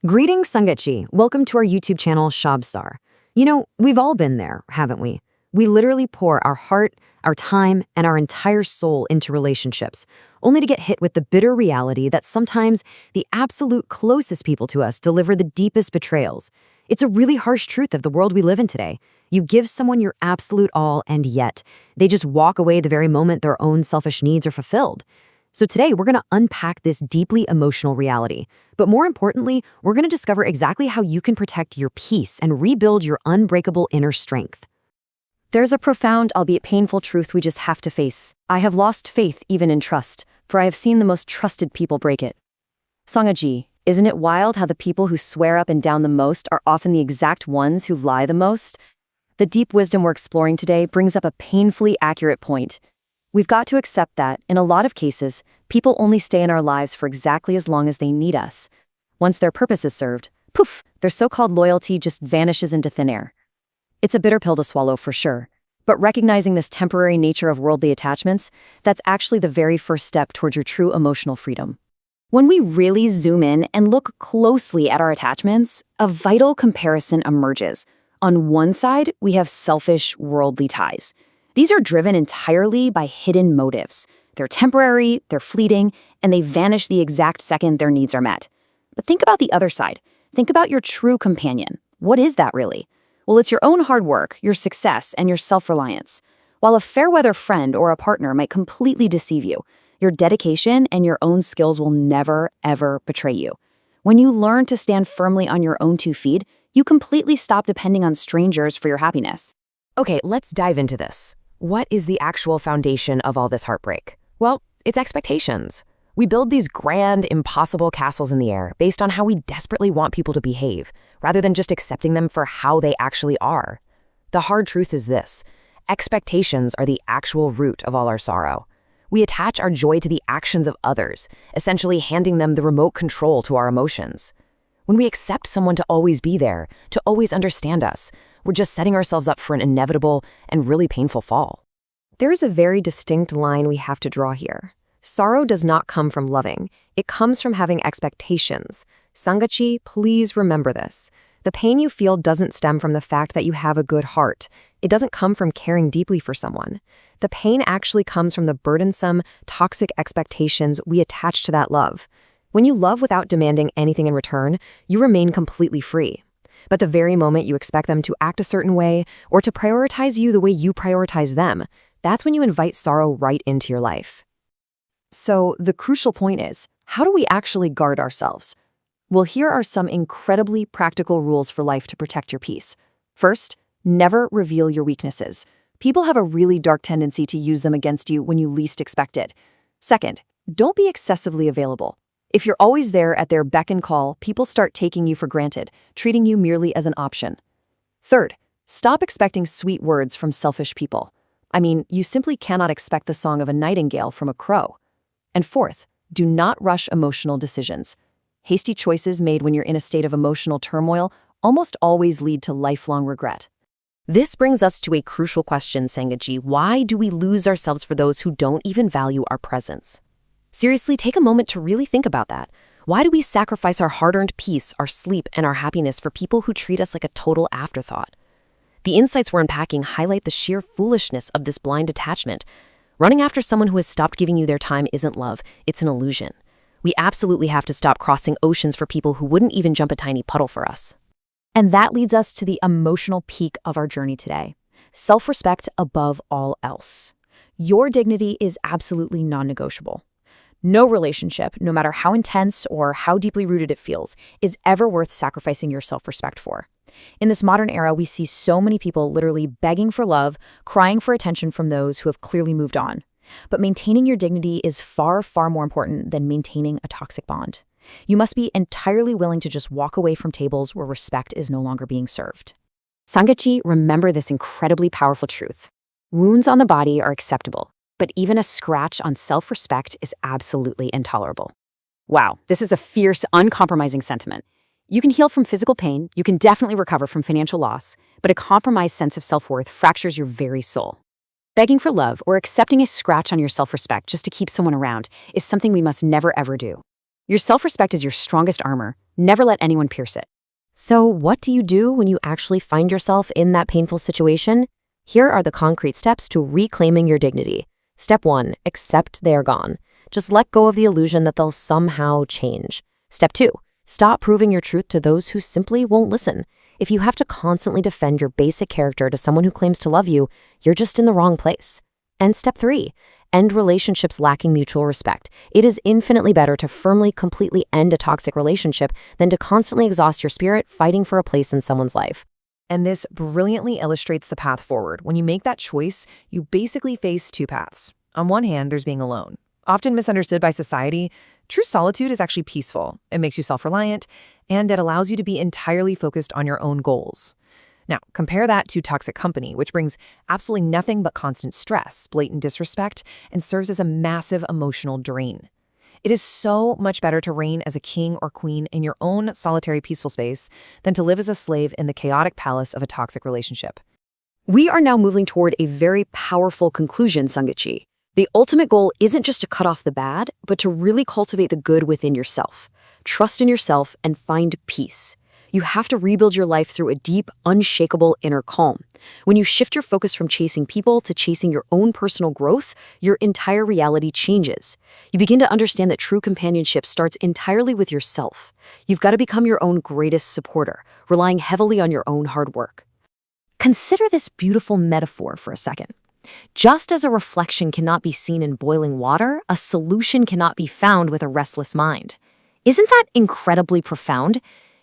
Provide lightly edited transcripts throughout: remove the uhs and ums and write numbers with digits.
Greetings, Sangechi. Welcome to our YouTube channel, Shabad Saar. We've all been there, haven't we? We literally pour our heart, our time, and our entire soul into relationships, only to get hit with the bitter reality that sometimes the absolute closest people to us deliver the deepest betrayals. It's a really harsh truth of the world we live in today. You give someone your absolute all, and yet they just walk away the very moment their own selfish needs are fulfilled. So today, we're going to unpack this deeply emotional reality. But more importantly, we're going to discover exactly how you can protect your peace and rebuild your unbreakable inner strength. There's a profound, albeit painful truth we just have to face. I have lost faith even in trust, for I have seen the most trusted people break it. Sangechi, isn't it wild how the people who swear up and down the most are often the exact ones who lie the most? The deep wisdom we're exploring today brings up a painfully accurate point. We've got to accept that, in a lot of cases, people only stay in our lives for exactly as long as they need us. Once their purpose is served, poof, their so-called loyalty just vanishes into thin air. It's a bitter pill to swallow for sure, but recognizing this temporary nature of worldly attachments, that's actually the very first step towards your true emotional freedom. When we really zoom in and look closely at our attachments, a vital comparison emerges. On one side, we have selfish, worldly ties. These are driven entirely by hidden motives. They're temporary, they're fleeting, and they vanish the exact second their needs are met. But think about the other side. Think about your true companion. What is that really? Well, it's your own hard work, your success, and your self-reliance. While a fair-weather friend or a partner might completely deceive you, your dedication and your own skills will never, ever betray you. When you learn to stand firmly on your own 2 feet, you completely stop depending on strangers for your happiness. Okay, let's dive into this. What is the actual foundation of all this heartbreak? Well, it's expectations. We build these grand, impossible castles in the air based on how we desperately want people to behave, rather than just accepting them for how they actually are. The hard truth is this: expectations are the actual root of all our sorrow. We attach our joy to the actions of others, essentially handing them the remote control to our emotions. When we accept someone to always be there, to always understand us, we're just setting ourselves up for an inevitable and really painful fall. There is a very distinct line we have to draw here. Sorrow does not come from loving. It comes from having expectations. Sangechi, please remember this. The pain you feel doesn't stem from the fact that you have a good heart. It doesn't come from caring deeply for someone. The pain actually comes from the burdensome, toxic expectations we attach to that love. When you love without demanding anything in return, you remain completely free. But the very moment you expect them to act a certain way or to prioritize you the way you prioritize them, that's when you invite sorrow right into your life. So the crucial point is, how do we actually guard ourselves? Well, here are some incredibly practical rules for life to protect your peace. First, never reveal your weaknesses. People have a really dark tendency to use them against you when you least expect it. Second, don't be excessively available. If you're always there at their beck and call, people start taking you for granted, treating you merely as an option. Third, stop expecting sweet words from selfish people. I mean, you simply cannot expect the song of a nightingale from a crow. And fourth, do not rush emotional decisions. Hasty choices made when you're in a state of emotional turmoil almost always lead to lifelong regret. This brings us to a crucial question, Sangechi. Why do we lose ourselves for those who don't even value our presence? Seriously, take a moment to really think about that. Why do we sacrifice our hard-earned peace, our sleep, and our happiness for people who treat us like a total afterthought? The insights we're unpacking highlight the sheer foolishness of this blind attachment. Running after someone who has stopped giving you their time isn't love, it's an illusion. We absolutely have to stop crossing oceans for people who wouldn't even jump a tiny puddle for us. And that leads us to the emotional peak of our journey today. Self-respect above all else. Your dignity is absolutely non-negotiable. No relationship, no matter how intense or how deeply rooted it feels, is ever worth sacrificing your self-respect for. In this modern era, we see so many people literally begging for love, crying for attention from those who have clearly moved on. But maintaining your dignity is far, far more important than maintaining a toxic bond. You must be entirely willing to just walk away from tables where respect is no longer being served. Sangechi, remember this incredibly powerful truth. Wounds on the body are acceptable, but even a scratch on self-respect is absolutely intolerable. Wow, this is a fierce, uncompromising sentiment. You can heal from physical pain, you can definitely recover from financial loss, but a compromised sense of self-worth fractures your very soul. Begging for love or accepting a scratch on your self-respect just to keep someone around is something we must never ever do. Your self-respect is your strongest armor. Never let anyone pierce it. So, what do you do when you actually find yourself in that painful situation? Here are the concrete steps to reclaiming your dignity. Step 1, accept they are gone. Just let go of the illusion that they'll somehow change. Step 2, stop proving your truth to those who simply won't listen. If you have to constantly defend your basic character to someone who claims to love you, you're just in the wrong place. And step 3, end relationships lacking mutual respect. It is infinitely better to firmly, completely end a toxic relationship than to constantly exhaust your spirit fighting for a place in someone's life. And this brilliantly illustrates the path forward. When you make that choice, you basically face two paths. On one hand, there's being alone. Often misunderstood by society, true solitude is actually peaceful. It makes you self-reliant, and it allows you to be entirely focused on your own goals. Now, compare that to toxic company, which brings absolutely nothing but constant stress, blatant disrespect, and serves as a massive emotional drain. It is so much better to reign as a king or queen in your own solitary peaceful space than to live as a slave in the chaotic palace of a toxic relationship. We are now moving toward a very powerful conclusion, Sangachi. The ultimate goal isn't just to cut off the bad, but to really cultivate the good within yourself. Trust in yourself and find peace. You have to rebuild your life through a deep, unshakable inner calm. When you shift your focus from chasing people to chasing your own personal growth, your entire reality changes. You begin to understand that true companionship starts entirely with yourself. You've got to become your own greatest supporter, relying heavily on your own hard work. Consider this beautiful metaphor for a second. Just as a reflection cannot be seen in boiling water, a solution cannot be found with a restless mind. Isn't that incredibly profound?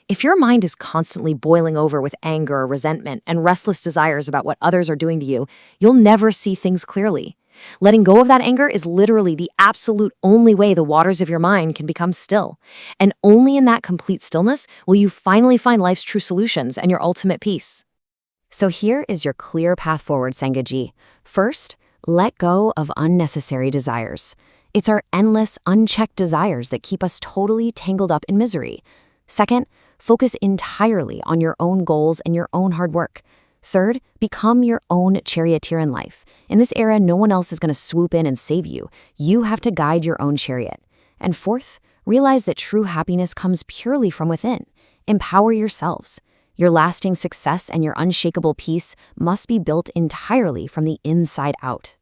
If your mind is constantly boiling over with anger or resentment and restless desires about what others are doing to you, you'll never see things clearly. Letting go of that anger is literally the absolute only way the waters of your mind can become still. And only in that complete stillness will you finally find life's true solutions and your ultimate peace. So here is your clear path forward, Sangaji. First, let go of unnecessary desires. It's our endless, unchecked desires that keep us totally tangled up in misery. Second, focus entirely on your own goals and your own hard work. Third, become your own charioteer in life. In this era, no one else is going to swoop in and save you. You have to guide your own chariot. And fourth, realize that true happiness comes purely from within. Empower yourselves. Your lasting success and your unshakable peace must be built entirely from the inside out.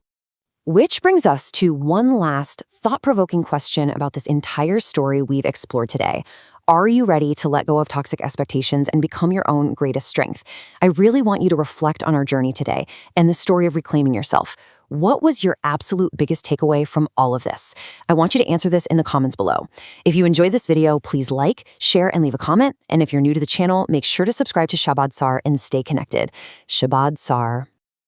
Which brings us to one last thought-provoking question about this entire story we've explored today. Are you ready to let go of toxic expectations and become your own greatest strength? I really want you to reflect on our journey today and the story of reclaiming yourself. What was your absolute biggest takeaway from all of this? I want you to answer this in the comments below. If you enjoyed this video, please like, share, and leave a comment. And if you're new to the channel, make sure to subscribe to Shabad Saar and stay connected. Shabad Saar.